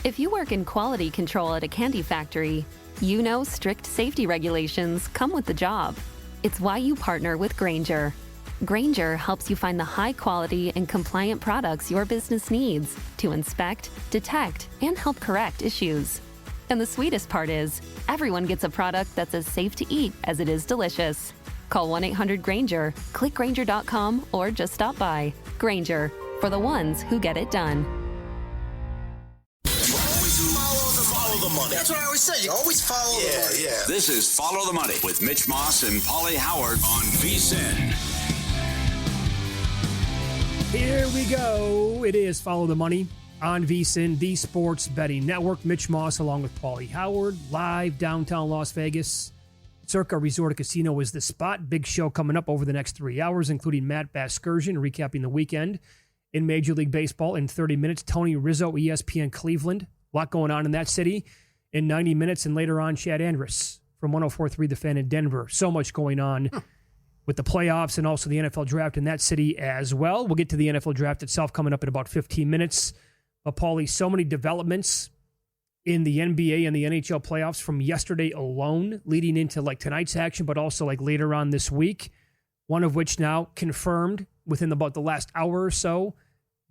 If you work in quality control at a candy factory, you know strict safety regulations come with the job. It's why you partner with Grainger. Grainger helps you find the high-quality and compliant products your business needs to inspect, detect, and help correct issues. And the sweetest part is, everyone gets a product that's as safe to eat as it is delicious. Call 1-800-GRAINGER, click Grainger.com, or just stop by. Grainger, for the ones who get it done. Follow the money. That's what I always say. You always follow the money. Yeah. This is Follow the Money with Mitch Moss and Pauly Howard on VSiN. Here we go. It is Follow the Money on VSiN, the Sports Betting Network. Mitch Moss along with Pauly Howard, live downtown Las Vegas. Circa Resort Casino is the spot. Big show coming up over the next 3 hours, including Matt Vasgersian recapping the weekend in Major League Baseball in 30 minutes. Tony Rizzo, ESPN Cleveland. A lot going on in that city in 90 minutes. And later on, Chad Andrus from 104.3 The Fan in Denver. So much going on with the playoffs and also the NFL draft in that city as well. We'll get to the NFL draft itself coming up in about 15 minutes. But, Pauly, so many developments in the NBA and the NHL playoffs from yesterday alone, leading into like tonight's action, but also like later on this week. One of which now confirmed within about the last hour or so.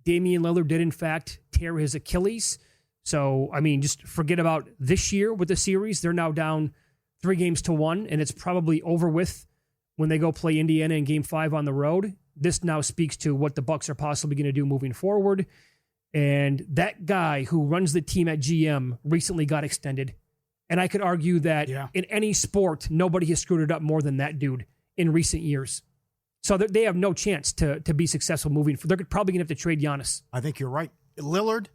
Damian Lillard did, in fact, tear his Achilles. So, I mean, just forget about this year with the series. They're now down 3-1, and it's probably over with when they go play Indiana in Game 5 on the road. This now speaks to what the Bucks are possibly going to do moving forward. And that guy who runs the team at GM recently got extended. And I could argue that in any sport, nobody has screwed it up more than that dude in recent years. So they have no chance to be successful moving forward. They're probably going to have to trade Giannis. I think you're right. Lillard,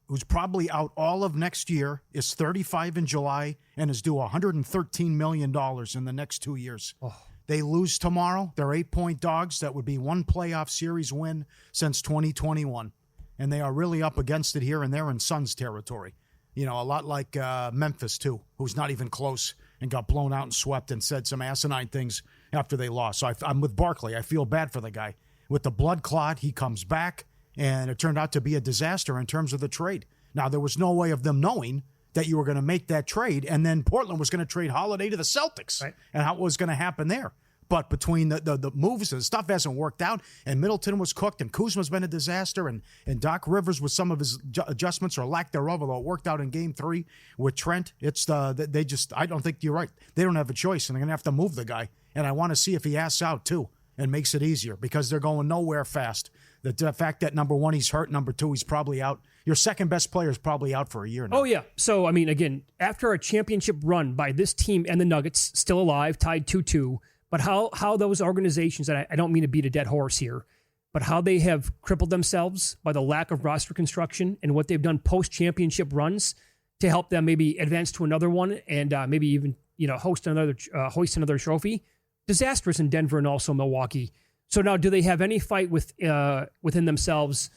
who's probably out all of next year, is 35 in July and is due $113 million in the next 2 years. Oh. They lose tomorrow. They're 8-point dogs. That would be one playoff series win since 2021. And they are really up against it here, and they're in Suns territory. You know, a lot like Memphis, too, who's not even close and got blown out and swept and said some asinine things after they lost. So I'm with Barkley. I feel bad for the guy. With the blood clot, he comes back, and it turned out to be a disaster in terms of the trade. Now, there was no way of them knowing that you were going to make that trade, and then Portland was going to trade Holiday to the Celtics, right? And how it was going to happen there. But between the moves and stuff hasn't worked out, and Middleton was cooked, and Kuzma's been a disaster, and Doc Rivers with some of his adjustments or lack thereof, although it worked out in Game 3 with Trent. I don't think you're right. They don't have a choice, and they're going to have to move the guy. And I want to see if he asks out, too, and makes it easier, because they're going nowhere fast. The fact that, number one, he's hurt, number two, he's probably out. Your second best player is probably out for a year now. Oh, yeah. So, I mean, again, after a championship run by this team and the Nuggets, still alive, tied 2-2, but how those organizations, and I don't mean to beat a dead horse here, but how they have crippled themselves by the lack of roster construction and what they've done post-championship runs to help them maybe advance to another one and maybe even hoist another trophy. Disastrous in Denver and also Milwaukee. So now, do they have any fight within themselves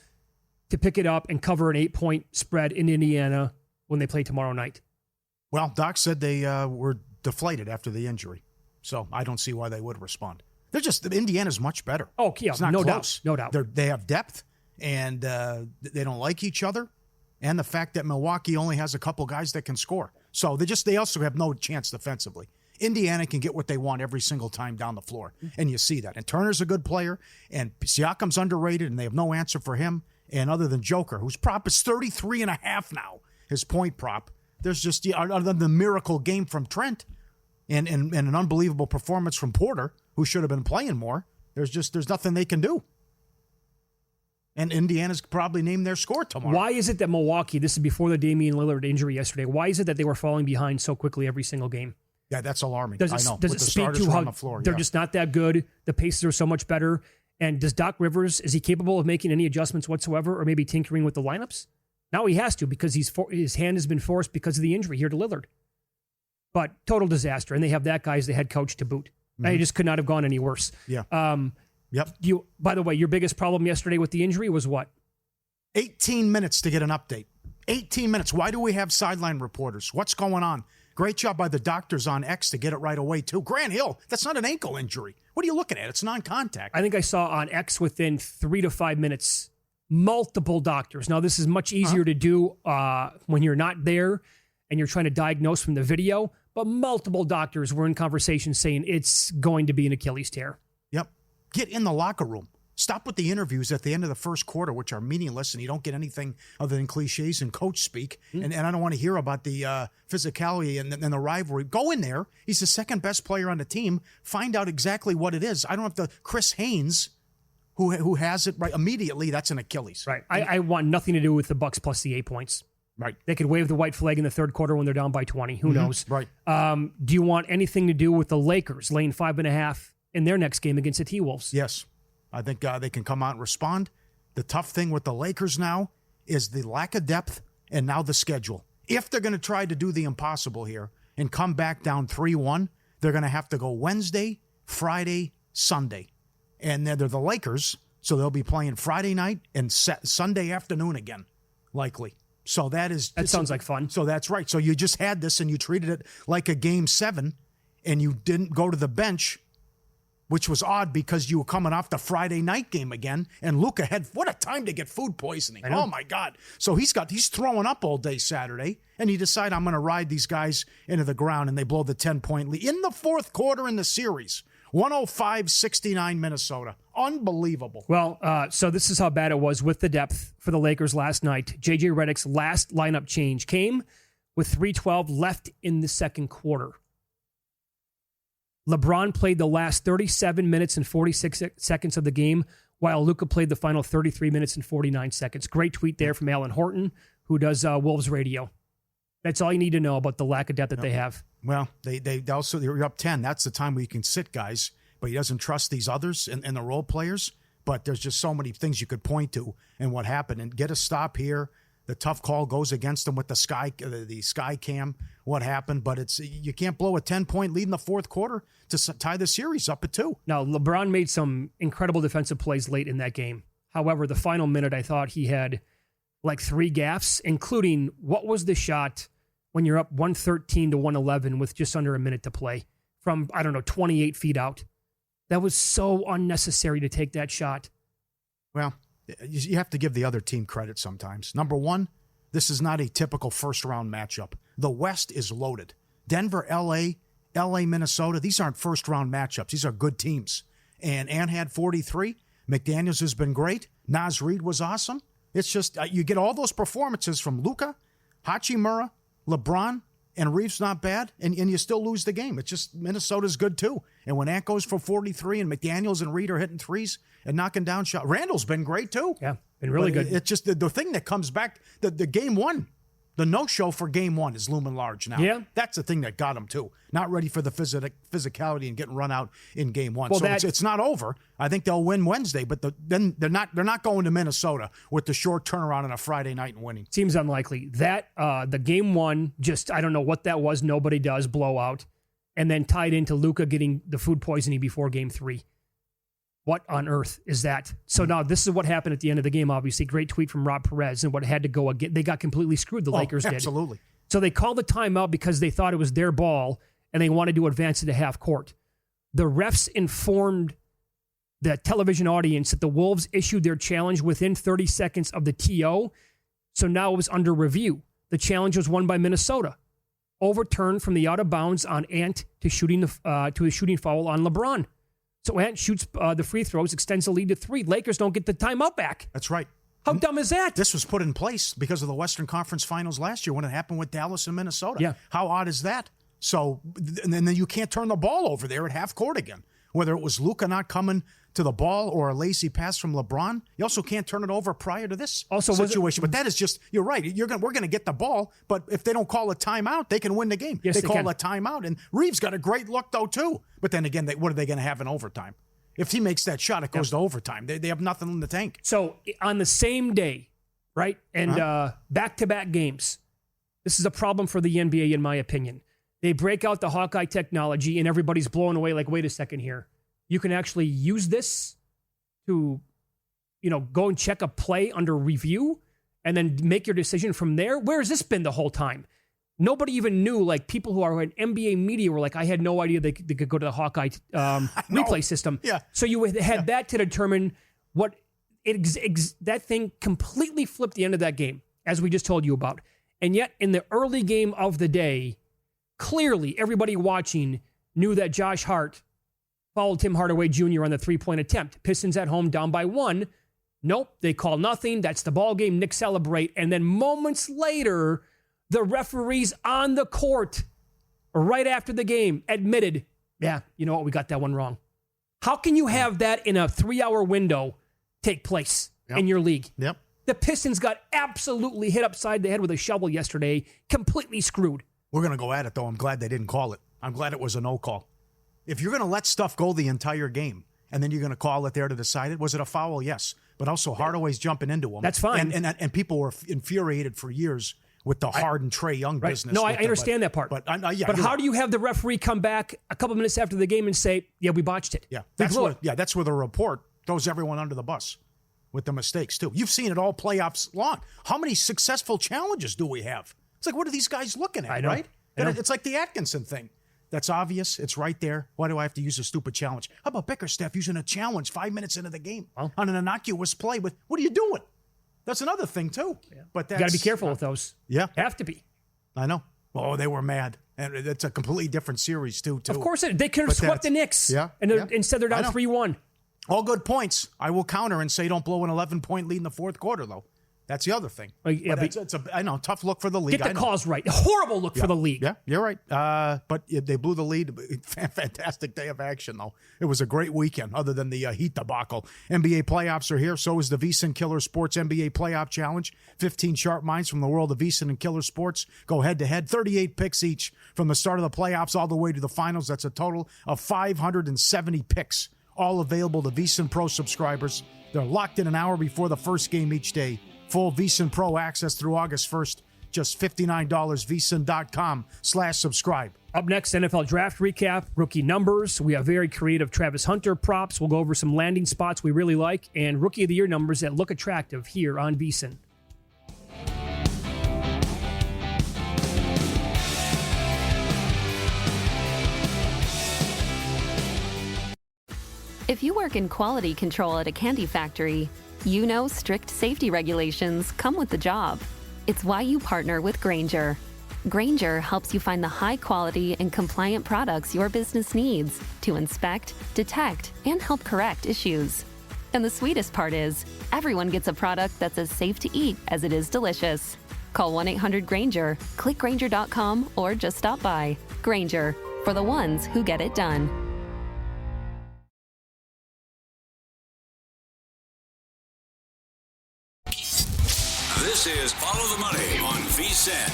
to pick it up and cover an 8-point spread in Indiana when they play tomorrow night? Well, Doc said they were deflated after the injury. So I don't see why they would respond. Indiana's much better. Oh, yeah, it's not no close. doubt. No doubt. They have depth, and they don't like each other. And the fact that Milwaukee only has a couple guys that can score. So they also have no chance defensively. Indiana can get what they want every single time down the floor, and you see that. And Turner's a good player, and Siakam's underrated, and they have no answer for him. And other than Joker, whose prop is 33.5 now, his point prop, there's just, other than the miracle game from Trent, and an unbelievable performance from Porter, who should have been playing more, there's nothing they can do. And Indiana's probably named their score tomorrow. Why is it that Milwaukee, this is before the Damian Lillard injury yesterday, why is it that they were falling behind so quickly every single game? Yeah, that's alarming. Does it speak to how they're just not that good? The paces are so much better. And does Doc Rivers, is he capable of making any adjustments whatsoever or maybe tinkering with the lineups? Now he has to because his hand has been forced because of the injury here to Lillard. But total disaster. And they have that guy as the head coach to boot. Mm-hmm. And it just could not have gone any worse. Yeah. Yep. By the way, your biggest problem yesterday with the injury was what? 18 minutes to get an update. 18 minutes. Why do we have sideline reporters? What's going on? Great job by the doctors on X to get it right away, too. Grant Hill, that's not an ankle injury. What are you looking at? It's non-contact. I think I saw on X within 3 to 5 minutes multiple doctors. Now, this is much easier to do when you're not there and you're trying to diagnose from the video, but multiple doctors were in conversation saying it's going to be an Achilles tear. Yep. Get in the locker room. Stop with the interviews at the end of the first quarter, which are meaningless, and you don't get anything other than cliches and coach speak. And I don't want to hear about the physicality and the rivalry. Go in there. He's the second best player on the team. Find out exactly what it is. I don't have to. Chris Haynes, who has it right immediately, that's an Achilles. Right. I want nothing to do with the Bucks plus the 8 points. Right. They could wave the white flag in the third quarter when they're down by 20. Who knows? Right. Do you want anything to do with the Lakers laying 5.5 in their next game against the T-Wolves? Yes. I think they can come out and respond. The tough thing with the Lakers now is the lack of depth and now the schedule. If they're going to try to do the impossible here and come back down 3-1, they're going to have to go Wednesday, Friday, Sunday. And they're the Lakers, so they'll be playing Friday night and Sunday afternoon again, likely. So that sounds like fun. So that's right. So you just had this and you treated it like a Game 7 and you didn't go to the bench, which was odd because you were coming off the Friday night game again, and Luka had what a time to get food poisoning. Oh my God. So he's throwing up all day Saturday, and he decided I'm going to ride these guys into the ground, and they blow the 10-point lead in the fourth quarter in the series. 105-69 Minnesota. Unbelievable. Well, so this is how bad it was with the depth for the Lakers last night. J.J. Redick's last lineup change came with 3:12 left in the second quarter. LeBron played the last 37 minutes and 46 seconds of the game, while Luka played the final 33 minutes and 49 seconds. Great tweet there from Alan Horton, who does Wolves Radio. That's all you need to know about the lack of depth that they have. Well, they also, you're up 10. That's the time where you can sit guys, but he doesn't trust these others and the role players. But there's just so many things you could point to and what happened. And get a stop here. The tough call goes against them with the sky cam, what happened. But you can't blow a 10-point lead in the fourth quarter to tie the series up at 2. Now, LeBron made some incredible defensive plays late in that game. However, the final minute, I thought he had like 3 gaffes, including what was the shot when you're up 113 to 111 with just under a minute to play from, 28 feet out. That was so unnecessary to take that shot. Well, you have to give the other team credit sometimes. Number one, this is not a typical first-round matchup. The West is loaded. Denver, L.A., Minnesota, these aren't first-round matchups. These are good teams. And Ant had 43. McDaniels has been great. Naz Reid was awesome. It's just you get all those performances from Luka, Hachimura, LeBron, and Reeves not bad, and you still lose the game. It's just Minnesota's good too. And when Ant goes for 43 and McDaniels and Reid are hitting threes and knocking down shots, Randall's been great too. Yeah, been really good. It's just the thing that comes back, the game one. The no-show for game one is looming large now. Yeah. That's the thing that got him, too. Not ready for the physicality and getting run out in game one. Well, so it's not over. I think they'll win Wednesday, but then they're not going to Minnesota with the short turnaround on a Friday night and winning. Seems unlikely. That, the game one, just, I don't know what that was. Nobody does blowout. And then tied into Luka getting the food poisoning before game 3. What on earth is that? So now this is what happened at the end of the game, obviously. Great tweet from Rob Perez and what had to go again. They got completely screwed, the Lakers did. Absolutely. So they called the timeout because they thought it was their ball and they wanted to advance it to half court. The refs informed the television audience that the Wolves issued their challenge within 30 seconds of the TO. So now it was under review. The challenge was won by Minnesota. Overturned from the out of bounds on Ant to a shooting foul on LeBron. So Ant shoots the free throws, extends the lead to 3. Lakers don't get the timeout back. That's right. How dumb is that? This was put in place because of the Western Conference Finals last year when it happened with Dallas and Minnesota. Yeah. How odd is that? So, and then you can't turn the ball over there at half court again. Whether it was Luka not coming to the ball or a lazy pass from LeBron, you also can't turn it over prior to this situation. But that is just, you're right. We're going to get the ball, but if they don't call a timeout, they can win the game. Yes, they can. call a timeout, and Reeves got a great look, though, too. But then again, what are they going to have in overtime? If he makes that shot, it goes to overtime. They have nothing in the tank. So on the same day, right, and back-to-back games, this is a problem for the NBA, in my opinion. They break out the Hawkeye technology, and everybody's blown away like, wait a second here. You can actually use this to, go and check a play under review and then make your decision from there. Where has this been the whole time? Nobody even knew, like people who are in NBA media were like, I had no idea they could go to the Hawkeye replay system. Yeah. So you had that to determine what that thing completely flipped the end of that game, as we just told you about. And yet, in the early game of the day, clearly everybody watching knew that Josh Hart fouled Tim Hardaway Jr. on the three-point attempt. Pistons at home down by 1. Nope, they call nothing. That's the ball game. Knicks celebrate. And then moments later, the referees on the court, right after the game, admitted, yeah, you know what, we got that one wrong. How can you have that in a 3-hour window take place in your league? Yep. The Pistons got absolutely hit upside the head with a shovel yesterday, completely screwed. We're going to go at it, though. I'm glad they didn't call it. I'm glad it was a no call. If you're going to let stuff go the entire game, and then you're going to call it there to decide it, was it a foul? Yes. But also Hardaway's jumping into him. That's fine. And people were infuriated for years with the Harden Trae Young business. No, I understand that part. But how do you have the referee come back a couple minutes after the game and say, yeah, we botched it? Yeah, that's where the report throws everyone under the bus with the mistakes, too. You've seen it all playoffs long. How many successful challenges do we have? It's like, what are these guys looking at, right? It's like the Atkinson thing. That's obvious. It's right there. Why do I have to use a stupid challenge? How about Bickerstaff using a challenge 5 minutes into the game on an innocuous play? What are you doing? That's another thing, too. Yeah. But you got to be careful with those. Yeah. Have to be. I know. Oh, they were mad. And it's a completely different series, too. Of course, they could have swept the Knicks. Yeah. And instead, they're down 3-1. All good points. I will counter and say don't blow an 11-point lead in the fourth quarter, though. That's the other thing. I know, tough look for the league. Get the cause right. A horrible look for the league. Yeah, you're right. But they blew the lead. Fantastic day of action, though. It was a great weekend, other than the Heat debacle. NBA playoffs are here. So is the VSiN Killer Sports NBA Playoff Challenge. 15 sharp minds from the world of VSiN and Killer Sports go head-to-head. 38 picks each from the start of the playoffs all the way to the finals. That's a total of 570 picks, all available to VSiN Pro subscribers. They're locked in an hour before the first game each day. Full VSiN Pro access through August 1st. Just $59. VSiN.com/subscribe. Up next, NFL draft recap, rookie numbers. We have very creative Travis Hunter props. We'll go over some landing spots we really like and rookie of the year numbers that look attractive here on VSiN. If you work in quality control at a candy factory, you know strict safety regulations come with the job. It's why you partner with Grainger. Grainger helps you find the high quality and compliant products your business needs to inspect, detect, and help correct issues. And the sweetest part is, everyone gets a product that's as safe to eat as it is delicious. Call 1-800-GRAINGER, click Grainger.com, or just stop by. Grainger, for the ones who get it done. This is Follow the Money on VSiN.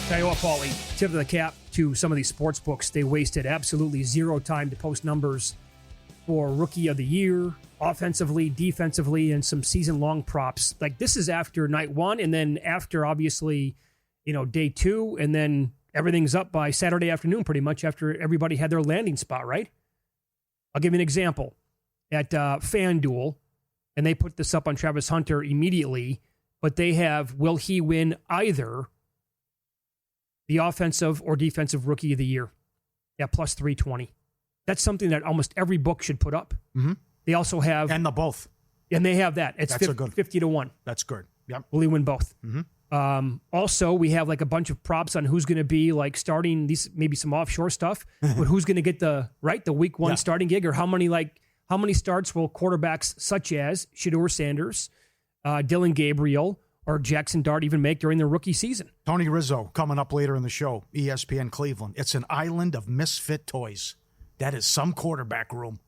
Tell you what, Pauly, tip of the cap to some of these sports books. They wasted absolutely zero time to post numbers for rookie of the year, offensively, defensively, and some season-long props. Like, this is after night one, and then after, obviously, day two, and then everything's up by Saturday afternoon, pretty much, after everybody had their landing spot, right? I'll give you an example. At FanDuel, and they put this up on Travis Hunter immediately, but they have, will he win either the offensive or defensive rookie of the year at plus 320. That's something that almost every book should put up. Mm-hmm. They also have... And the both. And they have that. It's 50 to 1. That's good. Yep. Will he win both? Mm-hmm. Also, we have like a bunch of props on who's going to be like starting these, maybe some offshore stuff, but who's going to get the week one starting gig, or how many starts will quarterbacks such as Shedeur Sanders, Dylan Gabriel, or Jackson Dart even make during their rookie season? Tony Rizzo coming up later in the show, ESPN Cleveland. It's an island of misfit toys. That is some quarterback room.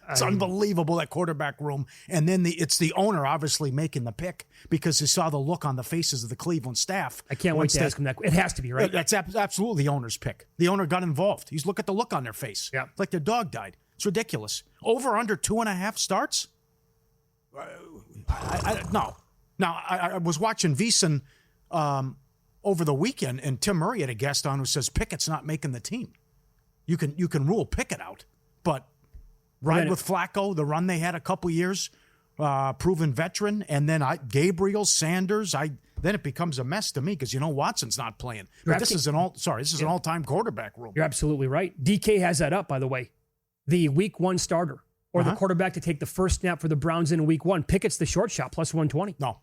It's unbelievable, that quarterback room. And then it's the owner obviously making the pick because he saw the look on the faces of the Cleveland staff. I can't wait to ask him that. It has to be, right? That's absolutely the owner's pick. The owner got involved. He's look at the look on their face. Yeah. Like their dog died. It's ridiculous. Over under 2.5 starts? No. Now, I was watching VSiN over the weekend, and Tim Murray had a guest on who says Pickett's not making the team. You can rule Pickett out, but ride with Flacco, the run they had a couple years, proven veteran, and then Gabriel, Sanders. Then it becomes a mess to me because Watson's not playing. But this is an all-time quarterback room. You're absolutely right. DK has that up, by the way. The week one starter or the quarterback to take the first snap for the Browns in week 1. Pickett's the short shot, plus 120. No,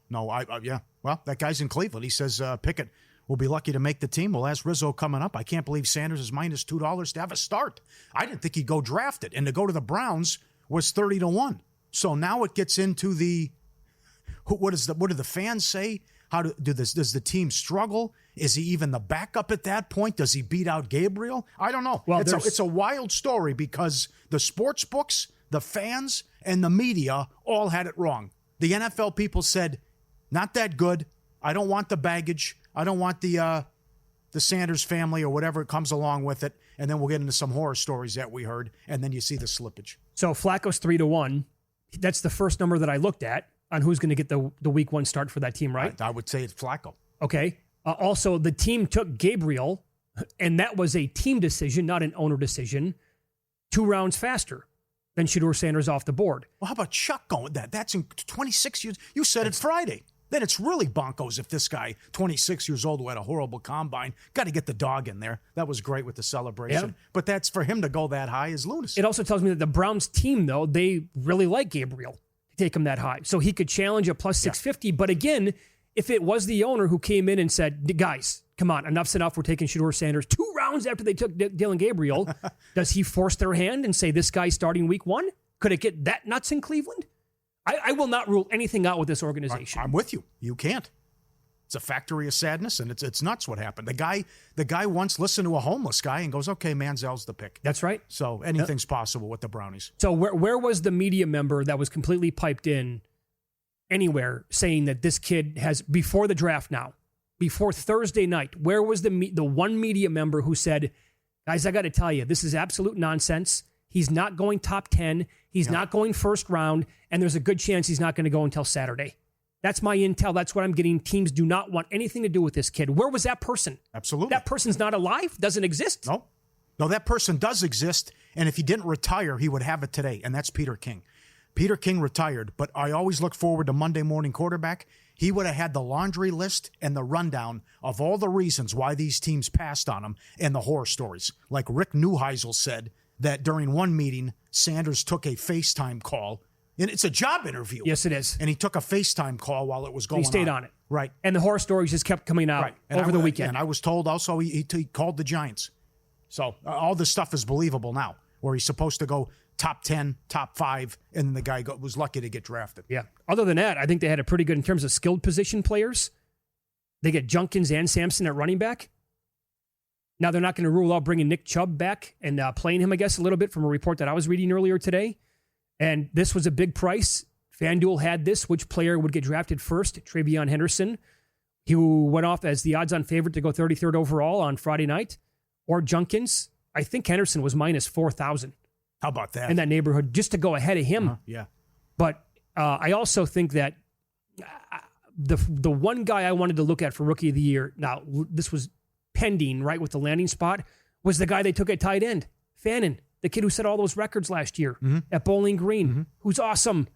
yeah. Well, that guy's in Cleveland. He says Pickett will be lucky to make the team. We'll ask Rizzo coming up. I can't believe Sanders is minus $2 to have a start. I didn't think he'd go drafted. And to go to the Browns was 30-1. So now it gets into the what do the fans say? Does the team struggle? Is he even the backup at that point? Does he beat out Gabriel? I don't know. Well, it's a wild story because the sports books, the fans, and the media all had it wrong. The NFL people said, not that good. I don't want the baggage. I don't want the Sanders family or whatever comes along with it. And then we'll get into some horror stories that we heard. And then you see the slippage. So Flacco's 3-1. That's the first number that I looked at on who's going to get the week 1 start for that team, right? I would say it's Flacco. Okay. Also, the team took Gabriel, and that was a team decision, not an owner decision, 2 rounds faster than Shedeur Sanders off the board. Well, how about Chuck going with that? That's in 26 years. You said it Friday. Then it's really bonkos if this guy, 26 years old, who had a horrible combine, got to get the dog in there. That was great with the celebration. Yeah. But that's for him to go that high is lunacy. It also tells me that the Browns team, though, they really like Gabriel to take him that high. So he could challenge a plus 650. But again, if it was the owner who came in and said, guys, come on, enough's enough. We're taking Shedeur Sanders 2 rounds after they took Dylan Gabriel. Does he force their hand and say this guy's starting week 1? Could it get that nuts in Cleveland? I will not rule anything out with this organization. I'm with you. You can't. It's a factory of sadness, and it's nuts what happened. The guy once listened to a homeless guy and goes, okay, Manziel's the pick. That's right. So anything's possible with the Brownies. So where was the media member that was completely piped in anywhere saying that this kid has, before the draft now, before Thursday night, where was the one media member who said, guys, I got to tell you, this is absolute nonsense. He's not going top 10. He's not going first round, and there's a good chance he's not going to go until Saturday. That's my intel. That's what I'm getting. Teams do not want anything to do with this kid. Where was that person? Absolutely. That person's not alive? Doesn't exist? No, that person does exist, and if he didn't retire, he would have it today, and that's Peter King. Peter King retired, but I always look forward to Monday Morning Quarterback. He would have had the laundry list and the rundown of all the reasons why these teams passed on him and the horror stories. Like Rick Neuheisel said that during one meeting, Sanders took a FaceTime call. And it's a job interview. Yes, it is. And he took a FaceTime call while it was going on. He stayed on it. Right. And the horror stories just kept coming out over the weekend. And I was told also he called the Giants. So all this stuff is believable now, where he's supposed to go top 10, top 5, and then the guy was lucky to get drafted. Yeah. Other than that, I think they had a pretty good in terms of skilled position players. They get Junkins and Sampson at running back. Now, they're not going to rule out bringing Nick Chubb back and playing him, I guess, a little bit from a report that I was reading earlier today. And this was a big price. FanDuel had this. Which player would get drafted first? Travion Henderson, who went off as the odds-on favorite to go 33rd overall on Friday night. Or Junkins. I think Henderson was minus 4,000. How about that? In that neighborhood, just to go ahead of him. Yeah. But I also think that the one guy I wanted to look at for Rookie of the Year, now this was pending, right, with the landing spot, was the guy they took at tight end, Fannin, the kid who set all those records last year at Bowling Green, who's awesome.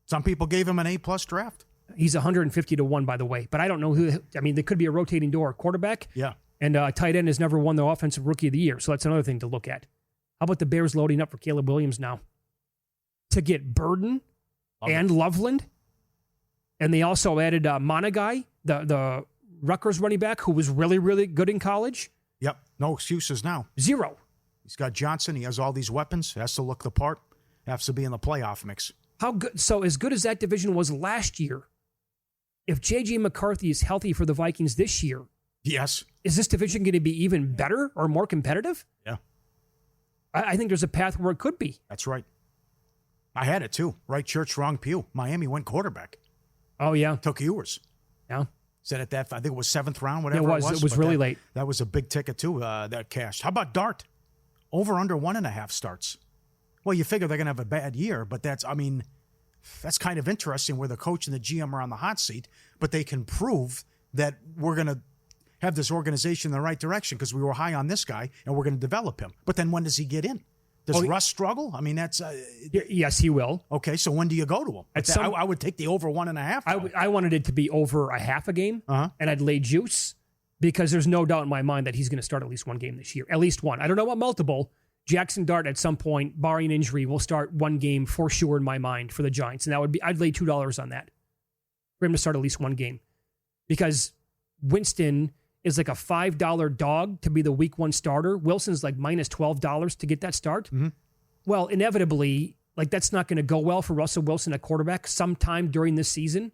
Some people gave him an A-plus draft. He's 150-1, by the way. But I don't know who, I mean, there could be a rotating door. Quarterback. Yeah. And tight end has never won the Offensive Rookie of the Year. So that's another thing to look at. How about the Bears loading up for Caleb Williams now? To get Burden and Loveland. And they also added Monagai, the Rutgers running back, who was really, really good in college. Yep. No excuses now. 0. He's got Johnson. He has all these weapons. Has to look the part. Has to be in the playoff mix. How good? So as good as that division was last year, if J.J. McCarthy is healthy for the Vikings this year, yes, is this division going to be even better or more competitive? Yeah. I think there's a path where it could be. That's right. I had it too. Right church, wrong pew. Miami went quarterback. Oh, yeah. Took Ewers. Yeah. Said at that, I think it was 7th round, whatever it was. It was really late. That was a big ticket too, that cashed. How about Dart? Over under 1.5 starts. Well, you figure they're going to have a bad year, but that's kind of interesting where the coach and the GM are on the hot seat, but they can prove that we're going to have this organization in the right direction because we were high on this guy and we're going to develop him. But then when does he get in? Does Russ struggle? I mean, that's... yes, he will. Okay, so when do you go to him? I would take the over 1.5. I wanted it to be over a half a game, and I'd lay juice because there's no doubt in my mind that he's going to start at least one game this year. At least one. I don't know about multiple. Jackson Dart at some point, barring injury, will start one game for sure in my mind for the Giants. And that would be, I'd lay $2 on that for him to start at least one game. Because Winston is like a $5 dog to be the week one starter. Wilson's like minus $12 to get that start. Mm-hmm. Well, inevitably, like that's not going to go well for Russell Wilson at quarterback sometime during this season.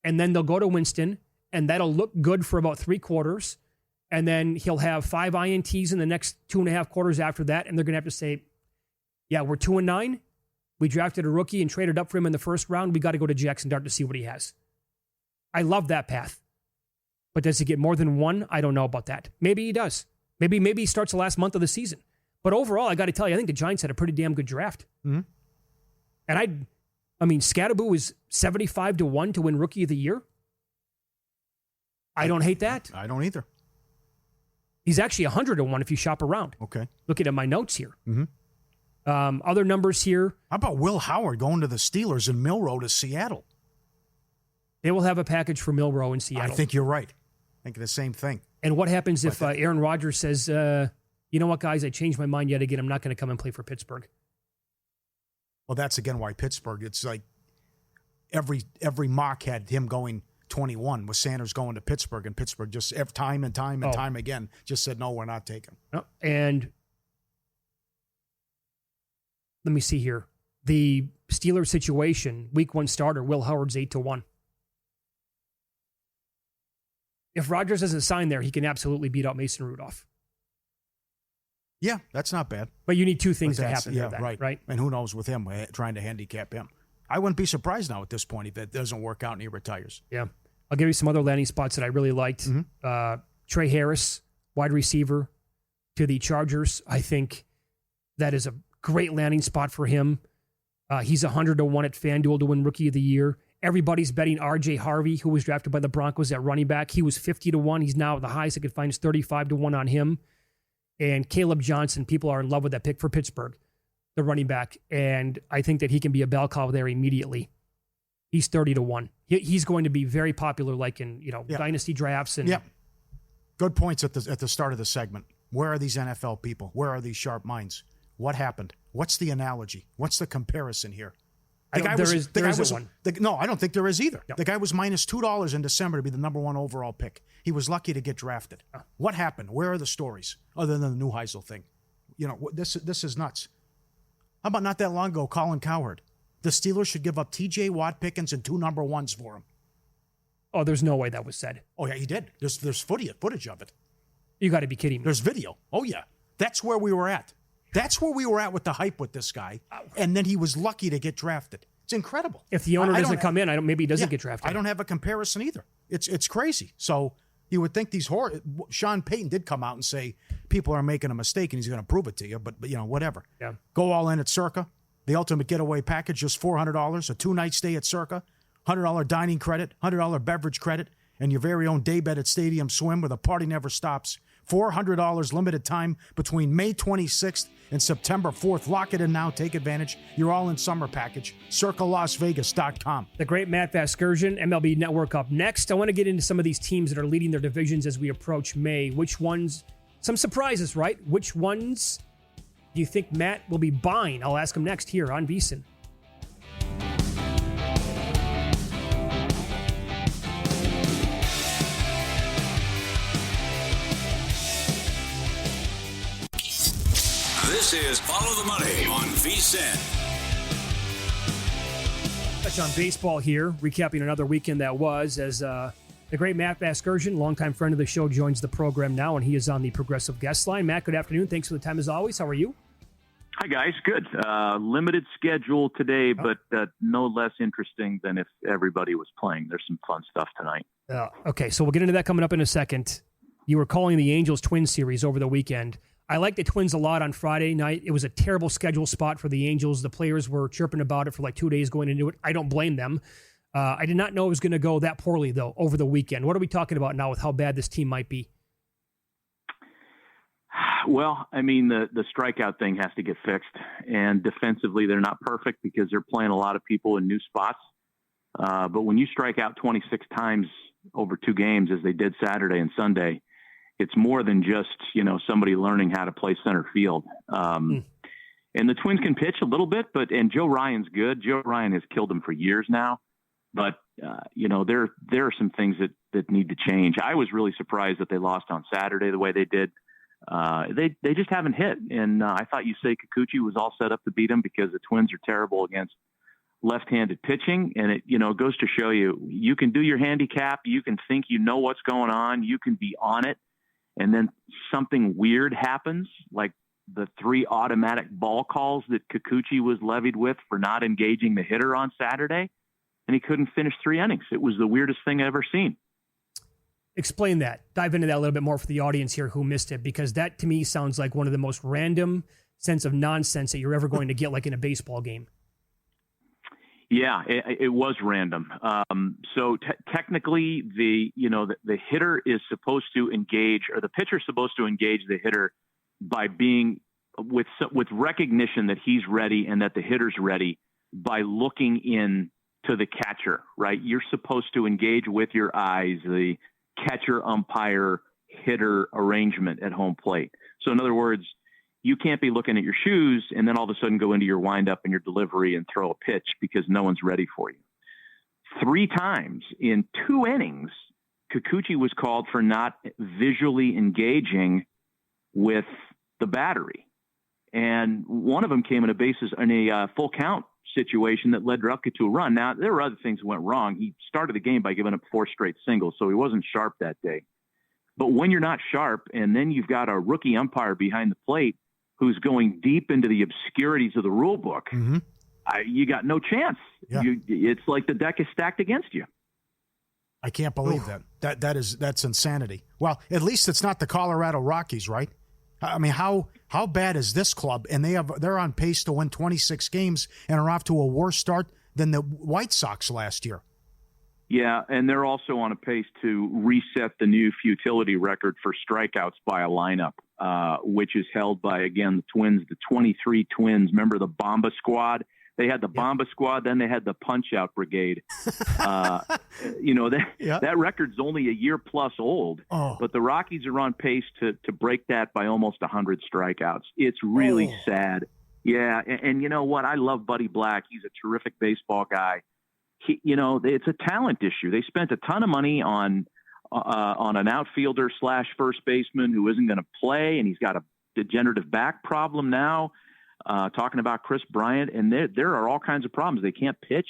And then they'll go to Winston, and that'll look good for about 3 quarters. And then he'll have 5 INTs in the next 2.5 quarters after that. And they're going to have to say, yeah, we're 2-9. We drafted a rookie and traded up for him in the first round. We got to go to Jackson Dart to see what he has. I love that path. But does he get more than one? I don't know about that. Maybe he does. Maybe he starts the last month of the season. But overall, I got to tell you, I think the Giants had a pretty damn good draft. Mm-hmm. And I mean, Scatterboo is 75-1 to win Rookie of the Year. I don't hate that. I don't either. He's actually 100-1 if you shop around. Okay. Looking at my notes here. Mm-hmm. Other numbers here. How about Will Howard going to the Steelers and Milroe to Seattle? They will have a package for Milroe in Seattle. I think you're right. I think the same thing. And what happens if Aaron Rodgers says, you know what, guys, I changed my mind yet again. I'm not going to come and play for Pittsburgh. Well, that's again why Pittsburgh, it's like every mock had him going 21 with Sanders going to Pittsburgh, and Pittsburgh just time and time again just said, no, we're not taking. No. And let me see here. The Steelers situation, week one starter, Will Howard's 8-1. If Rodgers doesn't sign there, he can absolutely beat out Mason Rudolph. Yeah, that's not bad. But you need 2 things to happen there. Right. And who knows with him, trying to handicap him. I wouldn't be surprised now at this point if it doesn't work out and he retires. Yeah. I'll give you some other landing spots that I really liked. Mm-hmm. Trey Harris, wide receiver to the Chargers. I think that is a great landing spot for him. He's 100-1 at FanDuel to win Rookie of the Year. Everybody's betting R.J. Harvey, who was drafted by the Broncos at running back. He was 50-1. He's now the highest I could find is 35-1 on him. And Caleb Johnson, people are in love with that pick for Pittsburgh, the running back. And I think that he can be a bell cow there immediately. He's 30-1. He's going to be very popular, like in dynasty drafts. And good points at the start of the segment. Where are these NFL people? Where are these sharp minds? What happened? What's the analogy? What's the comparison here? There isn't one. No, I don't think there is either. No. The guy was minus $2 in December to be the number 1 overall pick. He was lucky to get drafted. What happened? Where are the stories other than the Neuheisel thing? This is nuts. How about not that long ago, Colin Cowherd? The Steelers should give up T.J. Watt, Pickens, and 2 number 1s for him. Oh, there's no way that was said. Oh yeah, he did. There's footage of it. You got to be kidding me. There's video. Oh yeah, that's where we were at. That's where we were at with the hype with this guy. And then he was lucky to get drafted. It's incredible. If the owner doesn't come in, maybe he doesn't get drafted. I don't have a comparison either. It's crazy. So you would think Sean Payton did come out and say people are making a mistake and he's going to prove it to you, but whatever. Yeah. Go all in at Circa. The ultimate getaway package, just $400, a 2-night stay at Circa, $100 dining credit, $100 beverage credit, and your very own daybed at Stadium Swim where the party never stops. $400 limited time between May 26th and September 4th. Lock it in now. Take advantage. Your all-in summer package. CircleLasVegas.com. The great Matt Vasgersian, MLB Network up next. I want to get into some of these teams that are leading their divisions as we approach May. Which ones? Some surprises, right? Which ones do you think Matt will be buying? I'll ask him next here on VSiN. This is Follow the Money on VSiN. Touch on baseball here, recapping another weekend that was as the great Matt Vasgersian, longtime friend of the show, joins the program now, and he is on the Progressive Guest Line. Matt, good afternoon. Thanks for the time as always. How are you? Hi, guys. Good. Limited schedule today, but no less interesting than if everybody was playing. There's some fun stuff tonight. Okay, so we'll get into that coming up in a second. You were calling the Angels-Twins series over the weekend. I like the Twins a lot on Friday night. It was a terrible schedule spot for the Angels. The players were chirping about it for like 2 days going into it. I don't blame them. I did not know it was going to go that poorly, though, over the weekend. What are we talking about now with how bad this team might be? Well, I mean, the strikeout thing has to get fixed. And defensively, they're not perfect because they're playing a lot of people in new spots. But when you strike out 26 times over 2 games, as they did Saturday and Sunday, it's more than just, somebody learning how to play center field. And the Twins can pitch a little bit, and Joe Ryan's good. Joe Ryan has killed them for years now. But, there are some things that need to change. I was really surprised that they lost on Saturday the way they did. They just haven't hit. And I thought Yusei Kikuchi was all set up to beat them because the Twins are terrible against left-handed pitching. And it, goes to show you can do your handicap. You can think you know what's going on. You can be on it. And then something weird happens, like the 3 automatic ball calls that Kikuchi was levied with for not engaging the hitter on Saturday, and he couldn't finish 3 innings. It was the weirdest thing I've ever seen. Explain that. Dive into that a little bit more for the audience here who missed it, because that to me sounds like one of the most random sense of nonsense that you're ever going to get, like in a baseball game. Yeah, it was random. So technically, the hitter is supposed to engage, or the pitcher is supposed to engage the hitter by being with recognition that he's ready and that the hitter's ready by looking in to the catcher, right? You're supposed to engage with your eyes the catcher, umpire, hitter arrangement at home plate. So in other words, you can't be looking at your shoes and then all of a sudden go into your windup and your delivery and throw a pitch because no one's ready for you. 3 times in 2 innings, Kikuchi was called for not visually engaging with the battery. And one of them came in a full count situation that led Rupka to a run. Now, there were other things that went wrong. He started the game by giving up 4 straight singles, so he wasn't sharp that day. But when you're not sharp, and then you've got a rookie umpire behind the plate who's going deep into the obscurities of the rule book, you got no chance. Yeah. It's like the deck is stacked against you. I can't believe that. That's insanity. Well, at least it's not the Colorado Rockies, right? I mean, how bad is this club? And they're on pace to win 26 games and are off to a worse start than the White Sox last year. Yeah, and they're also on a pace to reset the new futility record for strikeouts by a lineup, which is held by, again, the Twins, the 23 Twins. Remember the Bomba Squad? They had the Bomba Squad, then they had the Punch-Out Brigade. That record's only a year plus old, but the Rockies are on pace to break that by almost 100 strikeouts. It's really sad. Yeah, and you know what? I love Buddy Black. He's a terrific baseball guy. It's a talent issue. They spent a ton of money on an outfielder / first baseman who isn't going to play, and he's got a degenerative back problem now. Talking about Chris Bryant, and there are all kinds of problems. They can't pitch.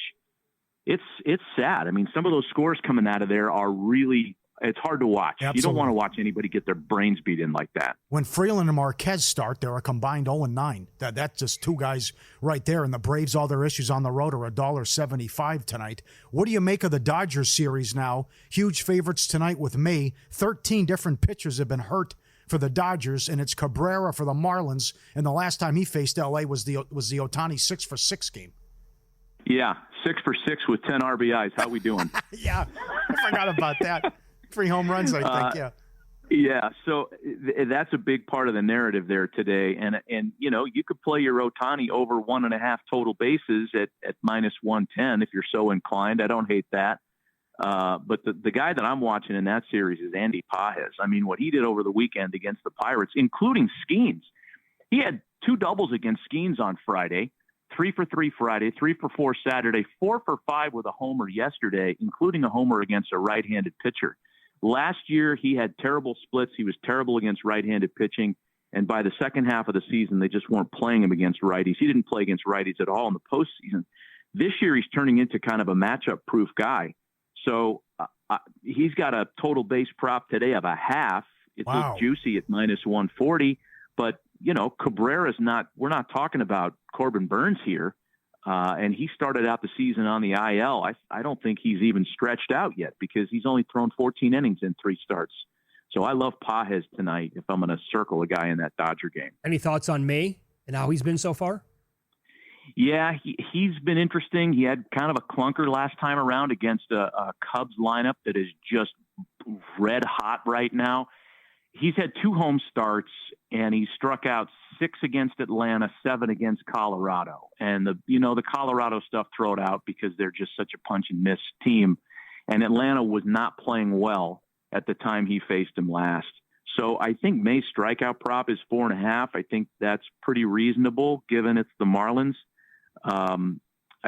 It's sad. I mean, some of those scores coming out of there are really, it's hard to watch. Absolutely. You don't want to watch anybody get their brains beat in like that. When Freeland and Marquez start, they're a combined 0-9. That's just 2 guys right there. And the Braves, all their issues on the road are $1.75 tonight. What do you make of the Dodgers series now? Huge favorites tonight with me. 13 different pitchers have been hurt for the Dodgers, and it's Cabrera for the Marlins. And the last time he faced L.A. was the Ohtani 6-for-6 game. Yeah, 6 for 6 with 10 RBIs. How we doing? Yeah, I forgot about that. 3 home runs, I think. Yeah. Yeah, so that's a big part of the narrative there today. And you could play your Ohtani over 1.5 total bases at -110 if you're so inclined. I don't hate that. But the guy that I'm watching in that series is Andy Pages. I mean, what he did over the weekend against the Pirates, including Skeens. He had 2 doubles against Skeens on Friday, 3 for 3 Friday, 3 for 4 Saturday, 4 for 5 with a homer yesterday, including a homer against a right-handed pitcher. Last year, he had terrible splits. He was terrible against right-handed pitching. And by the second half of the season, they just weren't playing him against righties. He didn't play against righties at all in the postseason. This year, he's turning into kind of a matchup-proof guy. So he's got a total base prop today of 0.5. It's juicy at -140. But, Cabrera's we're not talking about Corbin Burns here. And he started out the season on the IL. I don't think he's even stretched out yet because he's only thrown 14 innings in 3 starts. So I love Pages tonight if I'm going to circle a guy in that Dodger game. Any thoughts on May and how he's been so far? Yeah, he's been interesting. He had kind of a clunker last time around against a Cubs lineup that is just red hot right now. He's had 2 home starts, and he struck out 6 against Atlanta, 7 against Colorado. And the Colorado stuff, throw it out because they're just such a punch and miss team. And Atlanta was not playing well at the time he faced him last. So I think May's strikeout prop is 4.5. I think that's pretty reasonable given it's the Marlins.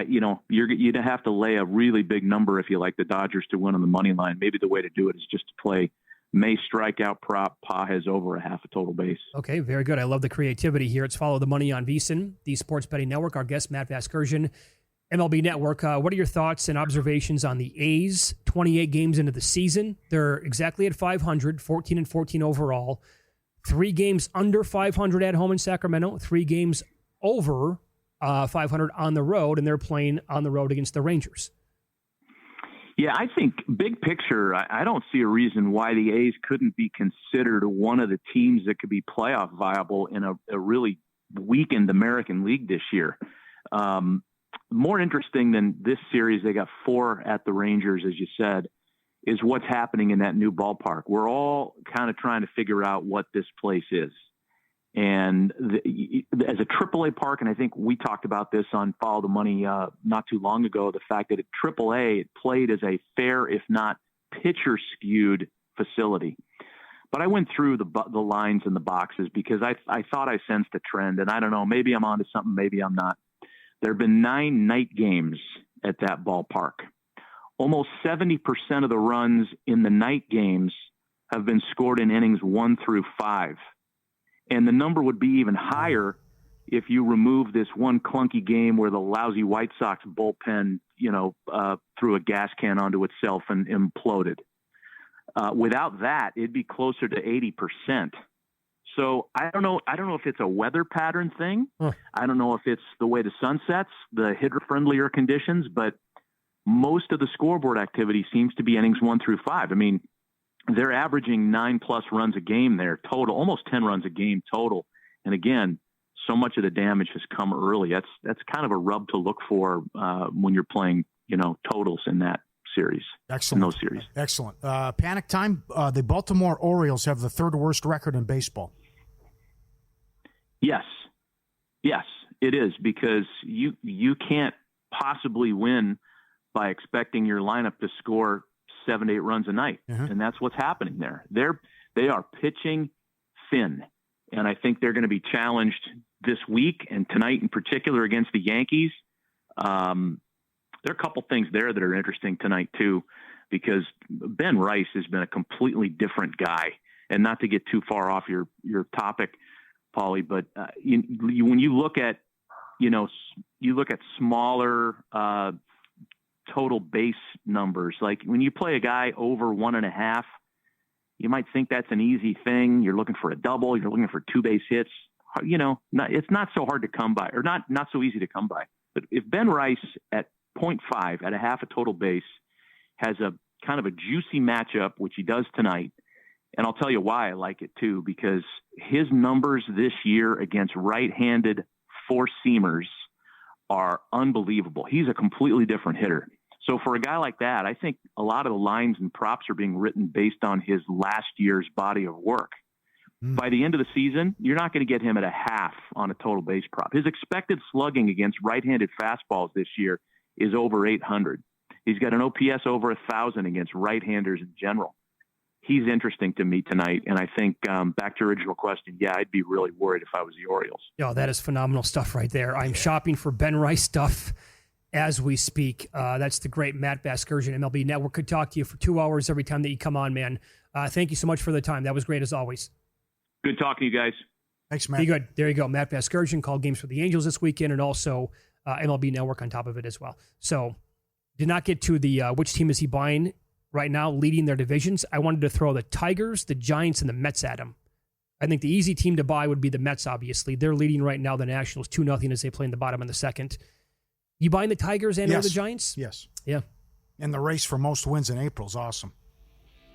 You'd have to lay a really big number if you like the Dodgers to win on the money line. Maybe the way to do it is just to play May strikeout prop. Pa has over 0.5 total base. Okay, very good. I love the creativity here. It's Follow the Money on VSiN, the Sports Betting Network. Our guest, Matt Vasgersian, MLB Network. What are your thoughts and observations on the A's 28 games into the season? They're exactly at 500, 14-14 overall. 3 games under 500 at home in Sacramento, 3 games over 500 on the road, and they're playing on the road against the Rangers. Yeah, I think big picture, I don't see a reason why the A's couldn't be considered one of the teams that could be playoff viable in a really weakened American League this year. More interesting than this series, they got 4 at the Rangers, as you said, is what's happening in that new ballpark. We're all kind of trying to figure out what this place is. And as a AAA park, and I think we talked about this on Follow the Money not too long ago, the fact that at AAA it played as a fair, if not pitcher-skewed facility. But I went through the lines and the boxes because I thought I sensed a trend, and I don't know, maybe I'm onto something, maybe I'm not. There have been 9 night games at that ballpark. Almost 70% of the runs in the night games have been scored in innings 1 through 5. And the number would be even higher if you remove this one clunky game where the lousy White Sox bullpen, threw a gas can onto itself and imploded. Without that, it'd be closer to 80%. So I don't know if it's a weather pattern thing. I don't know if it's the way the sun sets, the hitter-friendlier conditions, but most of the scoreboard activity seems to be innings 1 through 5. I mean, they're averaging 9+ runs a game there total, almost 10 runs a game total. And again, so much of the damage has come early. That's kind of a rub to look for when you're playing, totals in that series. Excellent. In those series. Excellent. Panic time. The Baltimore Orioles have the 3rd worst record in baseball. Yes, it is, because you can't possibly win by expecting your lineup to score 7 to 8 runs a night. And that's what's happening there. They are pitching thin. And I think they're going to be challenged this week and tonight in particular against the Yankees. There are a couple things there that are interesting tonight too, because Ben Rice has been a completely different guy. And not to get too far off your topic, Pauly, but when you look at, smaller, total base numbers. Like when you play a guy over 1.5, you might think that's an easy thing. You're looking for a double. You're looking for 2 base hits. It's not so hard to come by, or not so easy to come by. But if Ben Rice at 0.5 at 0.5 a total base has a kind of a juicy matchup, which he does tonight, and I'll tell you why I like it too, because his numbers this year against right-handed four-seamers are unbelievable. He's a completely different hitter. So for a guy like that, I think a lot of the lines and props are being written based on his last year's body of work. By the end of the season, you're not going to get him at 0.5 on a total base prop. His expected slugging against right-handed fastballs this year is over 800. He's got an OPS over 1,000 against right-handers in general. He's interesting to me tonight, and I think back to your original question, I'd be really worried if I was the Orioles. Oh, that is phenomenal stuff right there. I'm shopping for Ben Rice stuff as we speak. That's the great Matt Vasgersian, MLB Network. Could talk to you for 2 hours every time that you come on, man. Thank you so much for the time. That was great as always. Good talking to you guys. Thanks, Matt. Be good. There you go. Matt Vasgersian called games for the Angels this weekend, and also MLB Network on top of it as well. So did not get to the which team is he buying right now leading their divisions. I wanted to throw the Tigers, the Giants, and the Mets at him. I think the easy team to buy would be the Mets, obviously. They're leading right now the Nationals 2-0 as they play in the bottom of the second. You buying the Tigers and or the Giants? Yes. Yeah. And the race for most wins in April is awesome.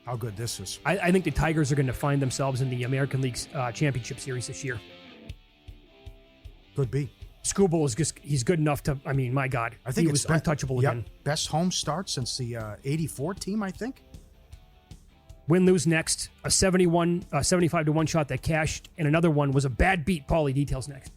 How good this is. I think the Tigers are going to find themselves in the American League Championship Series this year. Could be. Skubal is he's good enough to, my God. I think he was untouchable again. Best home start since the 84 team, I think. Win, lose next. A 75-1 shot that cashed, and another one was a bad beat. Pauly, details next.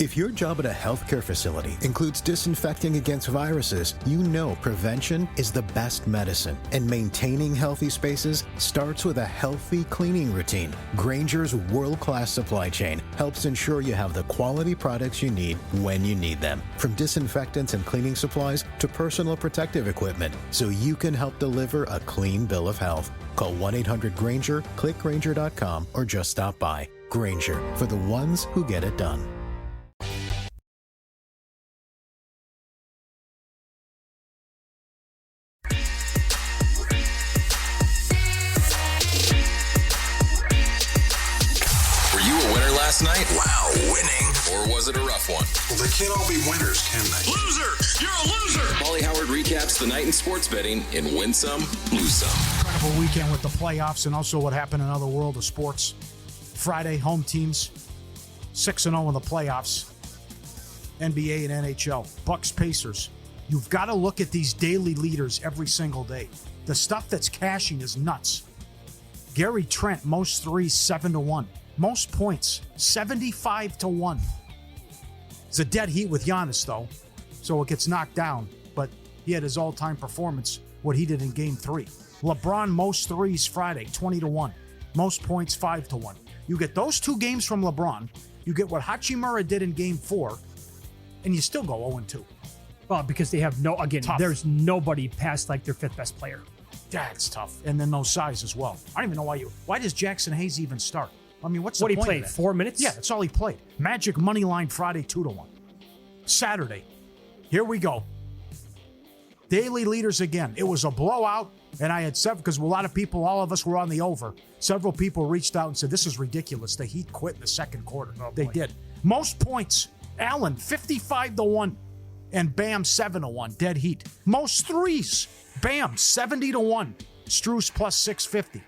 If your job at a healthcare facility includes disinfecting against viruses, you know prevention is the best medicine. And maintaining healthy spaces starts with a healthy cleaning routine. Grainger's world-class supply chain helps ensure you have the quality products you need when you need them. From disinfectants and cleaning supplies to personal protective equipment, so you can help deliver a clean bill of health. Call 1-800-GRAINGER, click Grainger.com, or just stop by. Grainger, for the ones who get it done. Last night? Wow, winning. Or was it a rough one? Well, they can't all be winners, can they? Loser! You're a loser! Pauly Howard recaps the night in sports betting in Win Some, Lose Some. Incredible weekend with the playoffs and also what happened in another world of sports. Friday, home teams 6-0 in the playoffs. NBA and NHL. Bucks, Pacers. You've got to look at these daily leaders every single day. The stuff that's cashing is nuts. Gary Trent, most threes, 7-1. Most points, 75-1. It's a dead heat with Giannis, though, so it gets knocked down. But he had his all-time performance, what he did in Game 3. LeBron, most threes Friday, 20-1. Most points, 5-1. You get those two games from LeBron, you get what Hachimura did in Game 4, and you still go 0-2. Well, because they have there's nobody past like their fifth best player. That's tough. And then no size as well. I don't even know why does Jackson Hayes even start? I mean, what's the point? What he played? 4 minutes? Yeah, that's all he played. Magic money line Friday, 2-1. Saturday, here we go. Daily leaders again. It was a blowout, and I had several, because a lot of people, all of us were on the over. Several people reached out and said, this is ridiculous. The Heat quit in the second quarter. Oh, they did. Most points, Allen, 55-1, and Bam, 7-1, dead Heat. Most threes, Bam, 70-1, Strus plus 650.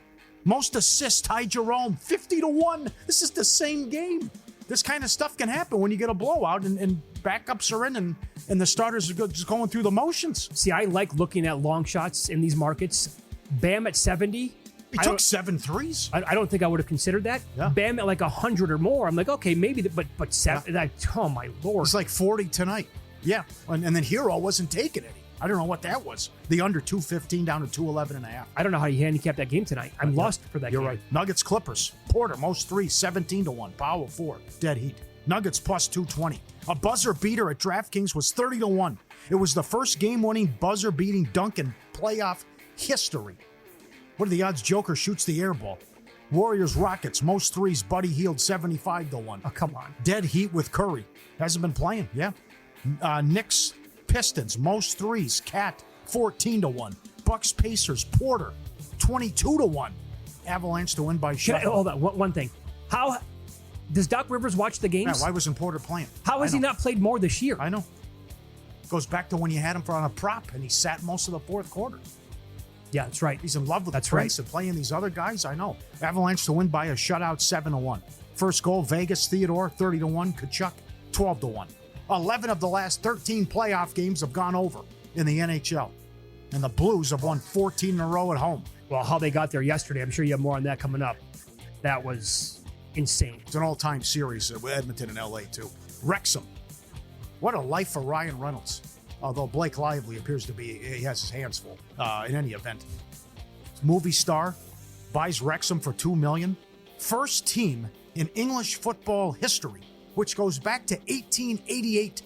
Most assists, Ty Jerome, 50-1. This is the same game. This kind of stuff can happen when you get a blowout and backups are in and the starters are just going through the motions. See, I like looking at long shots in these markets. Bam at 70. He took 7 threes. I don't think I would have considered that. Yeah. Bam at like 100 or more. I'm like, okay, maybe, but 7. Yeah. Oh, my Lord. It's like 40 tonight. Yeah. And then Hero wasn't taking any. I don't know what that was. The under 215 down to 211.5. I don't know how you handicap that game tonight. I'm lost for that game. You're right. Nuggets, Clippers. Porter, most threes, 17-1. Powell, 4. Dead Heat. Nuggets plus 220. A buzzer beater at DraftKings was 30-1. It was the first game-winning buzzer-beating dunk in playoff history. What are the odds Joker shoots the air ball? Warriors, Rockets, most threes, Buddy Hield, 75-1. Oh, come on. Dead Heat with Curry. Hasn't been playing, yeah. Knicks, Pistons, most threes, Cat, 14-1. Bucks, Pacers, Porter, 22-1. Avalanche to win by shot. Hold on, one thing. How does Doc Rivers watch the games? Yeah, why wasn't Porter playing? How has he not played more this year? I know. Goes back to when you had him on a prop and he sat most of the fourth quarter. Yeah, that's right. He's in love with the Prince and playing these other guys. I know. Avalanche to win by a shutout, 7-1. First goal, Vegas, Theodore, 30-1. Kachuk, 12-1. 11 of the last 13 playoff games have gone over in the NHL. And the Blues have won 14 in a row at home. Well, how they got there yesterday, I'm sure you have more on that coming up. That was insane. It's an all-time series with Edmonton and LA, too. Wrexham. What a life for Ryan Reynolds. Although Blake Lively appears to be, he has his hands full in any event. Movie star buys Wrexham for $2 million. First team in English football history, which goes back to 1888,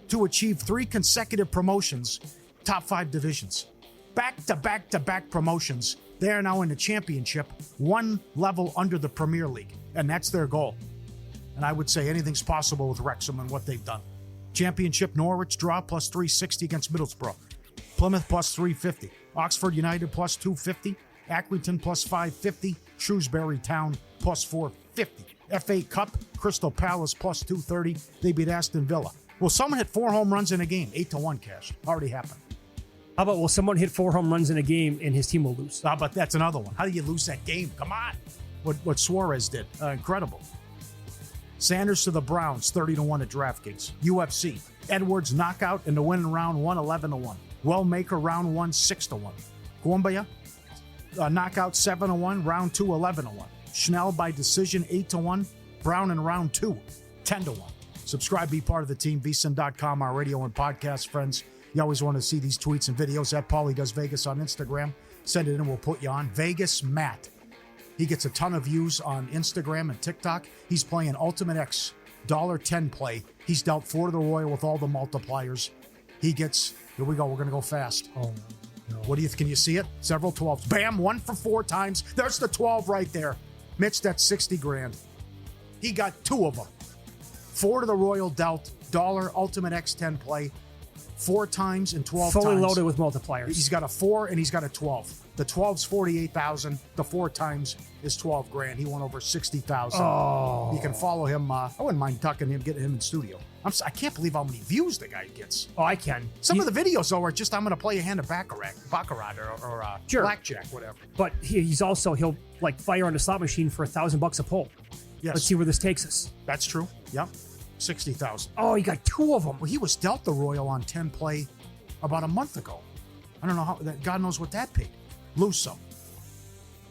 to achieve 3 consecutive promotions, top 5 divisions. Back-to-back-to-back promotions. They are now in the championship, one level under the Premier League, and that's their goal. And I would say anything's possible with Wrexham and what they've done. Championship, Norwich draw plus 360 against Middlesbrough. Plymouth plus 350. Oxford United plus 250. Accrington plus 550. Shrewsbury Town plus 450. FA Cup, Crystal Palace plus 230. They beat Aston Villa. Will someone hit 4 home runs in a game? 8-1 cash. Already happened. How about will someone hit 4 home runs in a game and his team will lose? But that's another one. How do you lose that game? Come on. What Suarez did. Incredible. Sanders to the Browns, 30-1 at DraftKings. UFC. Edwards knockout in the win in round 1, 11-1. Wellmaker round 1, 6-1. Guambaya knockout 7-1, round 2, 11-1. Schnell by decision 8-1. Brown in round 2, 10-1. Subscribe, be part of the team. VSiN.com, our radio and podcast friends. You always want to see these tweets and videos at Pauly Does Vegas on Instagram. Send it in, we'll put you on. Vegas Matt. He gets a ton of views on Instagram and TikTok. He's playing Ultimate X $10 play. He's dealt 4 to the Royal with all the multipliers. He gets, here we go, we're going to go fast. Oh, no. What do you, can you see it? Several 12s. Bam, 1 for 4 times. There's the 12 right there. Mitch, that's 60 grand. He got 2 of them. 4 to the Royal dealt, Ultimate X 10 play, 4 times and 12 Fully times. loaded with multipliers. He's got a 4 and he's got a 12. The 12's 48,000. The 4 times is 12 grand. He won over 60,000. Oh. You can follow him. I wouldn't mind tucking him, getting him in studio. I can't believe how many views the guy gets. Oh, I can. Some of the videos, though, are just, I'm going to play a hand of Baccarat or sure. blackjack, whatever. But he'll like fire on the slot machine for $1,000 a pull. Yes. Let's see where this takes us. That's true. Yep. 60,000. Oh, he got 2 of them. Well, he was dealt the Royal on 10 play about a month ago. I don't know how, God knows what that paid. Lose some.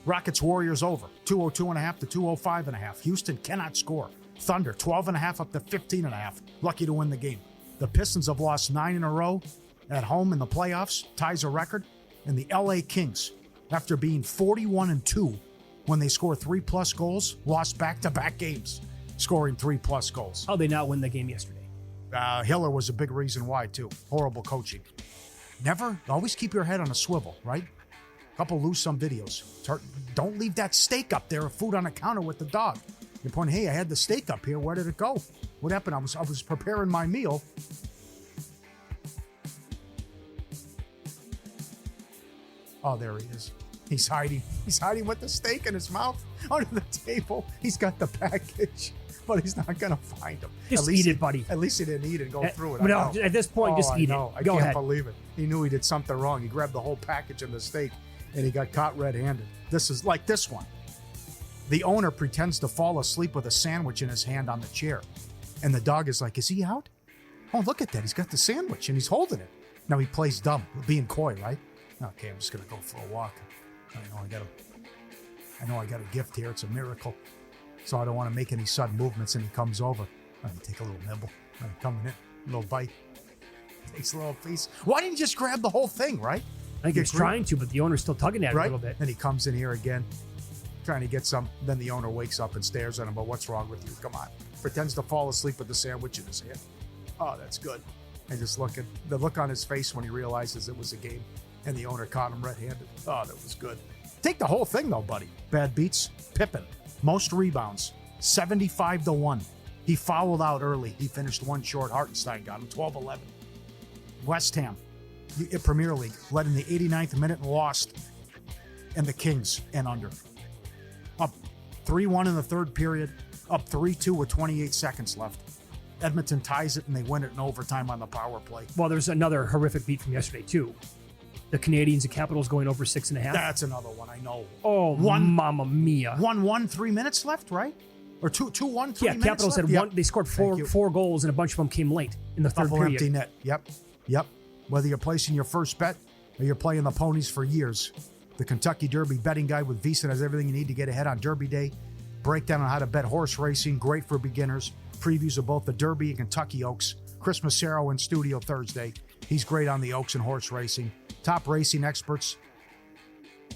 Rockets Warriors over. 202.5 to 205.5. Houston cannot score. Thunder 12.5 up to 15.5. Lucky to win the game. The Pistons have lost 9 in a row at home in the playoffs. Ties a record. And the LA Kings, after being 41-2 when they score 3+ goals, lost back-to-back games scoring 3+ goals. How'd they not win the game yesterday? Hiller was a big reason why, too. Horrible coaching. Always keep your head on a swivel, right? Couple lose some videos. Don't leave that steak up there or food on the counter with the dog. You're pointing, hey, I had the steak up here. Where did it go? What happened? I was preparing my meal. Oh, there he is. He's hiding. He's hiding with the steak in his mouth under the table. He's got the package, but he's not going to find him. Just eat it, buddy. At least he didn't eat it and go through it. No, at this point, just eat it. I Go can't ahead. believe it. He knew he did something wrong. He grabbed the whole package of the steak, and he got caught red-handed. This is like this one. The owner pretends to fall asleep with a sandwich in his hand on the chair. And the dog is like, is he out? Oh, look at that. He's got the sandwich, and he's holding it. Now he plays dumb, being coy, right? Okay, I'm just going to go for a walk. I know I got a gift here. It's a miracle. So I don't want to make any sudden movements, and he comes over. Let me take a little nibble. Coming in, a little bite. Takes a little piece. Why didn't you just grab the whole thing, right? I think he's trying to, but the owner's still tugging at it a little bit. Then he comes in here again, trying to get some. Then the owner wakes up and stares at him. But what's wrong with you? Come on. Pretends to fall asleep with the sandwich in his hand. Oh, that's good. And just the look on his face when he realizes it was a game and the owner caught him red-handed. Oh, that was good. Take the whole thing, though, buddy. Bad beats. Pippen. Most rebounds. 75-1. He fouled out early. He finished 1 short. Hartenstein got him 12-11. West Ham, Premier League, led in the 89th minute and lost. And the Kings and under. Up 3-1 in the third period. Up 3-2 with 28 seconds left. Edmonton ties it and they win it in overtime on the power play. Well, there's another horrific beat from yesterday, too. The Canadians and Capitals going over 6.5. That's another one, I know. Oh, mamma mia. 1-1, 3 minutes left, right? Or 2-1, 3 minutes left? Capitals had one. They scored four goals, and a bunch of them came late in the third period. Empty net. Yep. Whether you're placing your first bet or you're playing the ponies for years, the Kentucky Derby betting guide with VSiN has everything you need to get ahead on Derby Day. Breakdown on how to bet horse racing, great for beginners. Previews of both the Derby and Kentucky Oaks. Chris Massaro in studio Thursday. He's great on the Oaks and horse racing. Top racing experts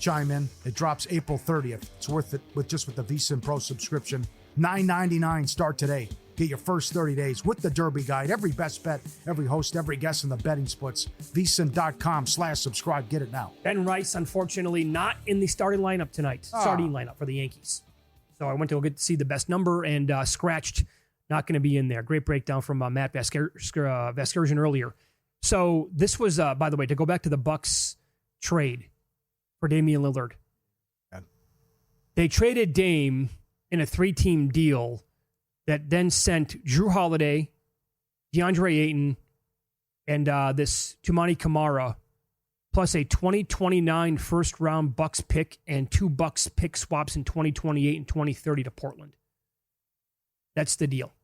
chime in. It drops April 30th. It's worth it with the VSiN Pro subscription. $9.99 start today. Get your first 30 days with the Derby Guide. Every best bet, every host, every guest in the betting splits. VSiN.com/subscribe. Get it now. Ben Rice, unfortunately, not in the starting lineup tonight. Starting lineup for the Yankees. So I went to go get to see the best number and scratched. Not going to be in there. Great breakdown from Matt Vasgersian earlier. So this was, by the way, to go back to the Bucks trade for Damian Lillard. Yeah. They traded Dame in a 3-team deal that then sent Drew Holiday, DeAndre Ayton, and this Toumani Camara, plus a 2029 first-round Bucks pick and 2 Bucks pick swaps in 2028 and 2030 to Portland. That's the deal.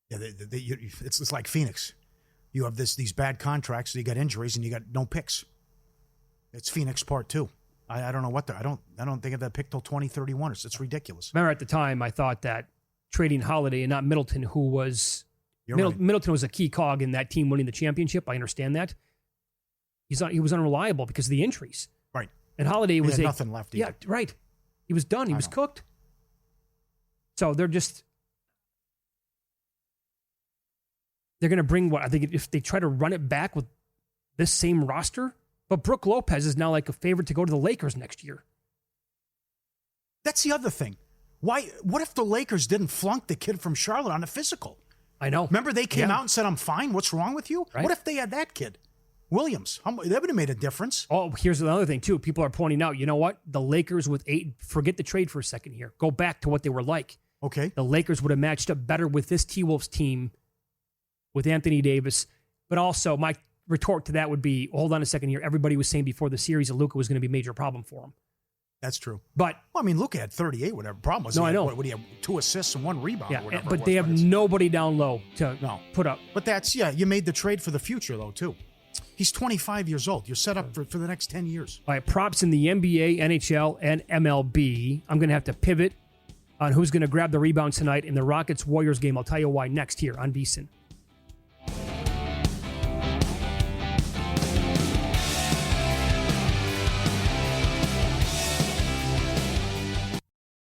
Yeah, it's like Phoenix. You have these bad contracts, so you got injuries, and you got no picks. It's Phoenix part 2. I don't know what I don't think of that pick till 2031. It's ridiculous. Remember at the time I thought that trading Holiday and not Middleton, who was Middleton was a key cog in that team winning the championship. I understand that. He was unreliable because of the injuries. Right. And Holiday was had nothing left either. Yeah, right. He was done. He was cooked. So they're going to bring what I think if they try to run it back with this same roster. But Brooke Lopez is now like a favorite to go to the Lakers next year. That's the other thing. Why? What if the Lakers didn't flunk the kid from Charlotte on a physical? I know. Remember they came out and said, "I'm fine. What's wrong with you?" Right. What if they had that kid, Williams? That would have made a difference. Oh, here's another thing too. People are pointing out. You know what? The Lakers with 8. Forget the trade for a second here. Go back to what they were like. Okay. The Lakers would have matched up better with this T-Wolves team, with Anthony Davis. But also, my retort to that would be, hold on a second here. Everybody was saying before the series that Luka was going to be a major problem for him. That's true. But well, I mean, Luka had 38, whatever. Problem was, no, I know. What do you have? 2 assists and 1 rebound. Yeah, or whatever but they have nobody down low to put up. But that's you made the trade for the future though too. He's 25 years old. You're set up for the next 10 years. All right, props in the NBA, NHL, and MLB. I'm going to have to pivot on who's going to grab the rebound tonight in the Rockets-Warriors game. I'll tell you why next here on VSiN.